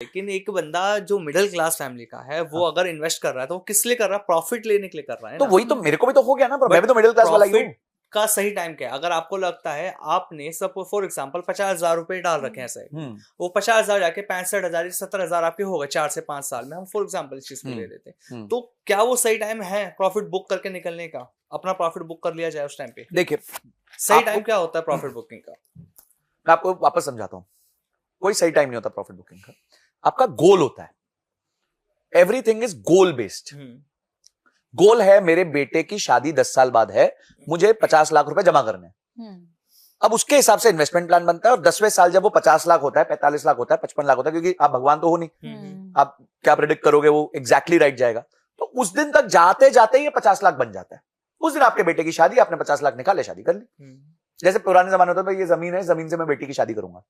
लेकिन एक बंदा जो मिडिल क्लास फैमिली का है वो अगर इन्वेस्ट कर रहा है तो वो किस लिए कर रहा है? प्रॉफिट लेने के लिए कर रहा है तो ना। वही तो मेरे को भी तो हो गया ना, मैं भी तो मिडिल क्लास वाला ही हूँ। प्रॉफिट का सही टाइम क्या है? अगर आपको लगता है आपने सब फॉर एग्जांपल 50,000 रुपए डाल रखे हैं सही, वो 50,000 जाके 65,000 70,000 आपके हो गए 4 से 5 साल में, हम फॉर एग्जांपल इस चीज को ले लेते हैं, तो क्या वो सही टाइम है प्रॉफिट बुक करके निकलने का? अपना प्रॉफिट बुक कर लिया जाए उस टाइम पे। देखिए सही टाइम क्या होता है प्रॉफिट बुकिंग का? मैं आपको वापस समझाता हूं। कोई सही टाइम नहीं होता प्रॉफिट बुकिंग का। आपका गोल होता है, एवरीथिंग इज गोल बेस्ड। गोल है मेरे बेटे की शादी 10 साल बाद है, मुझे 50 लाख रुपए जमा करने हैं। अब उसके हिसाब से इन्वेस्टमेंट प्लान बनता है, और 10वें साल जब वो 50 लाख होता है, 45 लाख होता है, 55 लाख होता है, क्योंकि आप भगवान तो हो नहीं, आप क्या प्रेडिक्ट करोगे वो एग्जैक्टली राइट जाएगा। तो उस दिन तक जाते जाते ये 50 लाख बन जाता है। उस दिन आपके बेटे की शादी, आपने 50 लाख निकाले, शादी कर ली। जैसे पुराने जमाने होता है, ये जमीन है, जमीन से मैं बेटी की शादी करूंगा।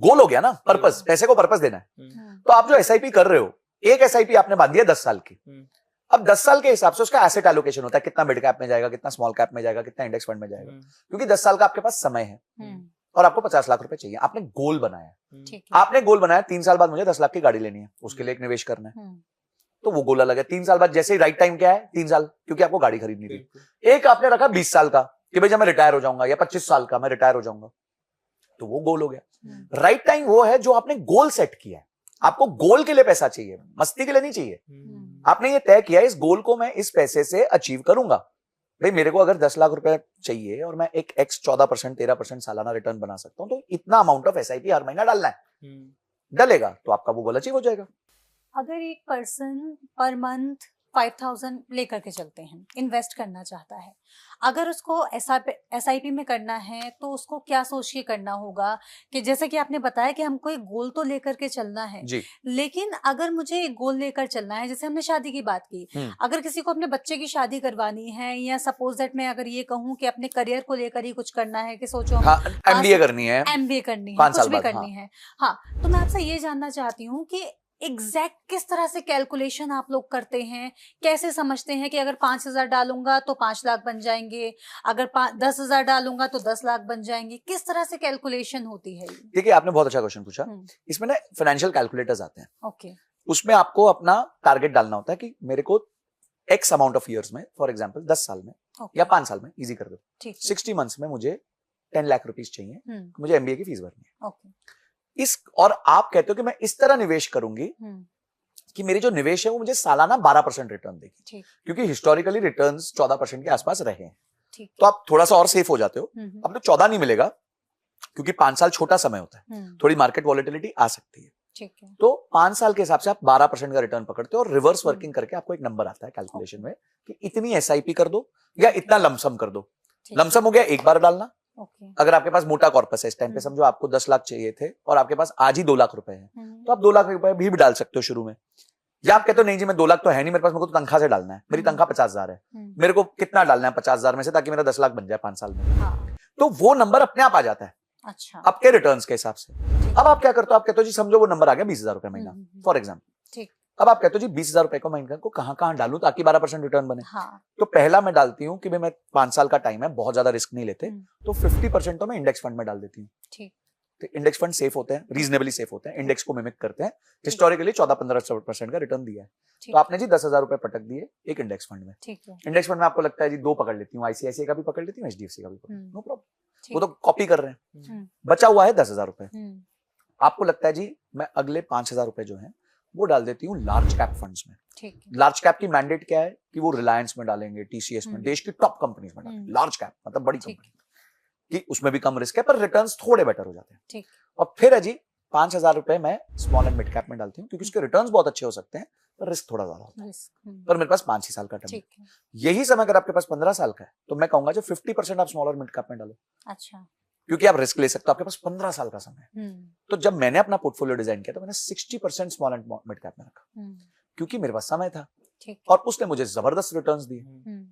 गोल हो गया ना, पर्पस, पैसे को पर्पस देना है। तो आप जो एसआईपी कर रहे हो, एक एसआईपी आपने बांधी है 10 साल की। अब 10 साल के हिसाब से उसका एसेट एलोकेशन होता है, कितना मिड कैप में जाएगा, कितना स्मॉल कैप में जाएगा, कितना इंडेक्स फंड में जाएगा, क्योंकि 10 साल का आपके पास समय है और आपको 50 लाख रुपए चाहिए। आपने गोल बनाया, आपने गोल बनाया 3 साल बाद मुझे 10 लाख की गाड़ी लेनी है, उसके लिए एक निवेश करना है, तो वो गोल अलग है। 3 साल बाद जैसे ही राइट टाइम क्या है, 3 साल, क्योंकि आपको गाड़ी खरीदनी थी। एक आपने रखा 20 साल का कि भाई जब मैं रिटायर हो जाऊंगा, या 25 साल का मैं रिटायर हो जाऊंगा, तो वो गोल हो गया। राइट टाइम वो है जो आपने गोल सेट किया है। आपको गोल के लिए पैसा चाहिए, मस्ती के लिए नहीं चाहिए। आपने ये तय किया इस गोल को मैं इस पैसे से अचीव करूंगा। भाई मेरे को अगर 10 लाख रुपए चाहिए और मैं एक x 14% 13% सालाना रिटर्न बना सकता हूं, तो इतना अमाउंट ऑफ एसआईपी हर महीना डालना है। डलेगा तो आपका वो गोल अचीव हो जाएगा। अगर एक पर्सन पर मंथ 5,000 लेकर के चलते हैं, इन्वेस्ट करना चाहता है, अगर उसको एसआईपी में करना है तो उसको क्या सोच के करना होगा? कि जैसे कि आपने बताया कि हमको एक गोल तो लेकर के चलना है जी। लेकिन अगर मुझे एक गोल लेकर चलना है, जैसे हमने शादी की बात की, अगर किसी को अपने बच्चे की शादी करवानी है, या सपोज दैट मैं अगर ये कहूँ कि अपने करियर को लेकर ही कुछ करना है, कि सोचो एमबीए करनी है, कुछ भी करनी है, हाँ, तो मैं आपसे ये जानना चाहती हूँ कि एग्जैक्ट किस तरह से कैलकुलेशन आप लोग करते हैं? कैसे समझते हैं कि अगर 5,000 डालूंगा तो 5 लाख बन जाएंगे, अगर 10,000 डालूंगा तो 10 लाख बन जाएंगे? किस तरह से कैलकुलेशन होती है? देखिए आपने बहुत अच्छा क्वेश्चन पूछा। इसमें ना फाइनेंशियल कैलकुलेटर्स आते हैं। ओके। उसमें आपको अपना टारगेट डालना होता है कि मेरे को एक्स अमाउंट ऑफ ईयर्स में, फॉर एग्जाम्पल 10 साल में या 5 साल में, इजी कर दो, 60 मंथ्स में मुझे 10 लाख रुपीज चाहिए, मुझे एमबीए की फीस भरनी है। और आप कहते हो कि मैं इस तरह निवेश करूंगी कि मेरी जो निवेश है वो मुझे सालाना 12% रिटर्न देगी, क्योंकि हिस्टोरिकली रिटर्न्स 14% के आसपास रहे हैं। तो आप थोड़ा सा और सेफ हो जाते हो। अब तो 14 नहीं मिलेगा, क्योंकि 5 साल छोटा समय होता है, थोड़ी मार्केट वॉलेटिलिटी आ सकती है। तो 5 साल के हिसाब से आप 12% का रिटर्न पकड़ते हो, और रिवर्स वर्किंग करके आपको एक नंबर आता है कैलकुलेशन में कि इतनी एसआईपी कर दो या इतना लमसम कर दो। लमसम हो गया एक बार डालना। अगर आपके पास मोटा कॉर्पस है इस टाइम पे, समझो आपको 10 लाख चाहिए थे और आपके पास आज ही 2 लाख रुपए हैं, तो आप 2 लाख रुपए भी डाल सकते हो शुरू में। या आप कहते हो नहीं जी मैं 2 लाख तो है नहीं मेरे पास, मेरे को तो तनख्वाह से डालना है, मेरी तनख्वाह 50,000 है, मेरे को कितना डालना है 50,000 में से, ताकि मेरा 10 लाख बन जाए 5 साल में। तो वो नंबर अपने आप आ जाता है। अच्छा। आपके रिटर्न्स के हिसाब से। अब आप क्या करते हो, आप कहते हो जी समझो वो नंबर आ गया 20,000 रुपए महीना, फॉर एग्जाम्पल। अब आप कहते हो जी 20,000 रुपए को महीने को कहां डालूं ताकि 12% रिटर्न बने। तो पहला मैं डालती हूँ कि भाई मैं 5 साल का टाइम है, बहुत ज्यादा रिस्क नहीं लेते, तो 50% तो मैं इंडेक्स फंड में डाल देती हूँ। तो इंडेक्स फंड सेफ होते हैं, रीजनेबली सेफ होते हैं, इंडेक्स को मिमिक करते हैं, हिस्टोरिकली 14-15% का रिटर्न दिया है। तो आपने जी 10,000 रुपए पटक दिए एक इंडेक्स फंड में। इंडेक्स फंड में आपको लगता है जी 2 पकड़ लेती हूँ, आईसीआईसीआई का भी पकड़ लेती हूँ, एचडीएफसी का भी पकड़, नो प्रॉब्लम, वो तो कॉपी कर रहे हैं। बचा हुआ है 10,000 रुपए। आपको लगता है जी मैं अगले 5,000 रुपए जो है वो डाल देती हूँ लार्ज कैप फंड्स में। लार्ज कैप की मैंडेट क्या है कि वो रिलायंस में डालेंगे, टीसीएस में, देश की टॉप कंपनीज में डालेंगे। लार्ज कैप मतलब बड़ी कंपनी, कि उसमें भी कम रिस्क है पर रिटर्न्स थोड़े बेटर हो जाते हैं। और फिर है जी 5,000 रुपए मैं स्मॉल एंड मिड कैप में डालती हूँ, क्योंकि उसके रिटर्न्स बहुत अच्छे हो सकते हैं पर रिस्क थोड़ा ज्यादा होता है। पर मेरे पास 5 ही साल का टाइम है। यही समय अगर आपके पास 15 साल का है तो मैं कहूंगा जो 50% आप स्मॉल और मिड कैप में डालो। अच्छा। क्योंकि आप रिस्क ले सकते हो, आपके पास 15 साल का समय है। तो जब मैंने अपना पोर्टफोलियो डिजाइन किया तो मैंने 60% स्मॉल एंड मिड कैप में रखा, क्योंकि मेरे पास समय था और उसने मुझे जबरदस्त रिटर्न्स दिए।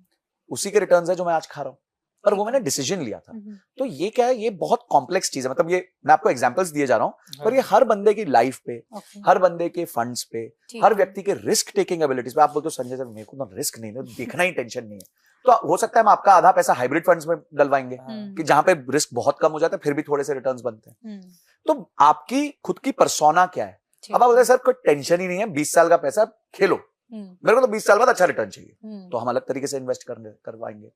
उसी के रिटर्न्स है जो मैं आज खा रहा हूं, पर वो मैंने डिसीजन लिया था। तो ये क्या है, ये बहुत कॉम्प्लेक्स चीज है। मतलब ये मैं आपको एग्जांपल्स दिए जा रहा हूं, पर ये हर बंदे की लाइफ पे, हर बंदे के फंड्स पे, हर व्यक्ति के रिस्क टेकिंग एबिलिटीज पे। आप बोलते हो संजय सर मेरे को तो रिस्क नहीं है, देखना ही टेंशन नहीं है, तो हो सकता है हम आपका आधा पैसा हाइब्रिड फंड्स में डलवाएंगे कि जहां पे रिस्क बहुत कम हो जाता है, फिर भी थोड़े से रिटर्न्स बनते हैं। तो आपकी खुद की पर्सोना क्या है? अब आप बोलते हैं सर कोई टेंशन ही नहीं है, 20 साल का पैसा खेलो, मेरे को तो 20 साल बाद अच्छा रिटर्न चाहिए, तो हम अलग तरीके से इन्वेस्ट करवाएंगे।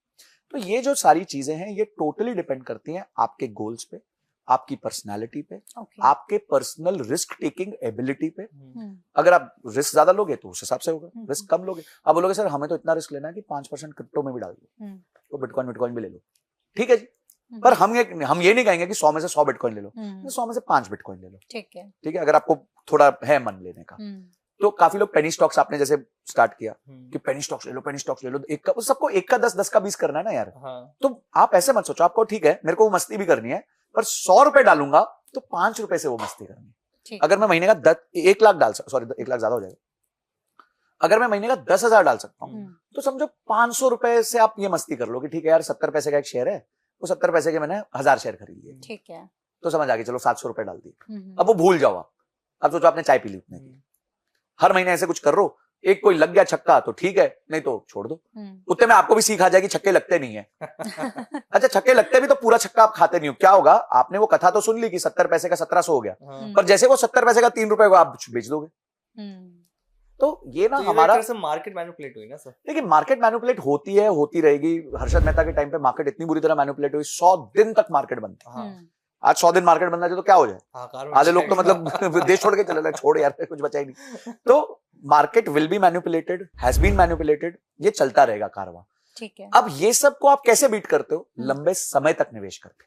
तो ये जो सारी चीजें हैं ये टोटली डिपेंड करती हैं आपके गोल्स पे, आपकी पर्सनालिटी पे, आपके पर्सनल रिस्क टेकिंग एबिलिटी पे। अगर आप रिस्क ज्यादा लोगे तो उस हिसाब से होगा, रिस्क कम लोगे, आप बोलोगे सर हमें तो इतना रिस्क लेना है कि 5% क्रिप्टो में भी डाल दो, तो बिटकॉइन भी ले लो, ठीक है जी, पर हम ये नहीं कहेंगे कि 100 में से 100 बिटकॉइन ले लो, 100 में से 5 बिटकॉइन ले लो, ठीक है, अगर आपको थोड़ा है मन लेने का। तो काफी लोग पेनी स्टॉक्स आपने जैसे स्टार्ट किया कि पेनी स्टॉक्स ले लो, एक का सबको 1 का 10 का 20 करना है ना यार। तो आप ऐसे मत सोचो, आपको ठीक है मेरे को वो मस्ती भी करनी है, पर 100 रुपए डालूंगा तो 5 रुपए से वो मस्ती करनी है। अगर मैं महीने का 1 लाख डाल सकता, सॉरी 1 लाख ज्यादा हो जाएगा, अगर मैं महीने का 10,000 डाल सकता हूँ तो समझो 500 रुपए से आप ये मस्ती कर लो कि ठीक है यार 70 पैसे का एक शेयर है, वो 70 पैसे के मैंने 1000 शेयर खरीद लिए, ठीक है, तो समझ आ गई, चलो 700 रुपए डाल दिए। अब वो भूल जाओ, अब सोचो आपने चाय पी ली उतने की, हर महीने ऐसे कुछ कर रो, एक कोई लग गया छक्का तो ठीक है, नहीं तो छोड़ दो। उतने में आपको भी सीख आ जाएगी छक्के लगते नहीं है। अच्छा छक्के लगते भी तो पूरा छक्का आप खाते नहीं हो, क्या होगा, आपने वो कथा तो सुन ली कि 70 पैसे का 1700 हो गया, पर जैसे वो 70 पैसे का 3 रुपए को आप बेच दोगे। तो ये ना तो हमारा मार्केट मैनिपुलेट हुई ना सर। देखिए मार्केट मैनिपुलेट होती है, होती रहेगी। हर्षद मेहता के टाइम पे मार्केट इतनी बुरी तरह मैनिपुलेट हुई, 100 दिन तक मार्केट बंद था। आज 100 दिन मार्केट बंद है तो क्या हो जाए, आधे लोग तो मतलब देश छोड़ के चले जाए, छोड़ यार कुछ बचा ही नहीं। तो market will be manipulated, has been manipulated, ये चलता रहेगा कारवां, ठीक है। अब ये सब को आप कैसे बीट करते हो? लंबे समय तक निवेश करके।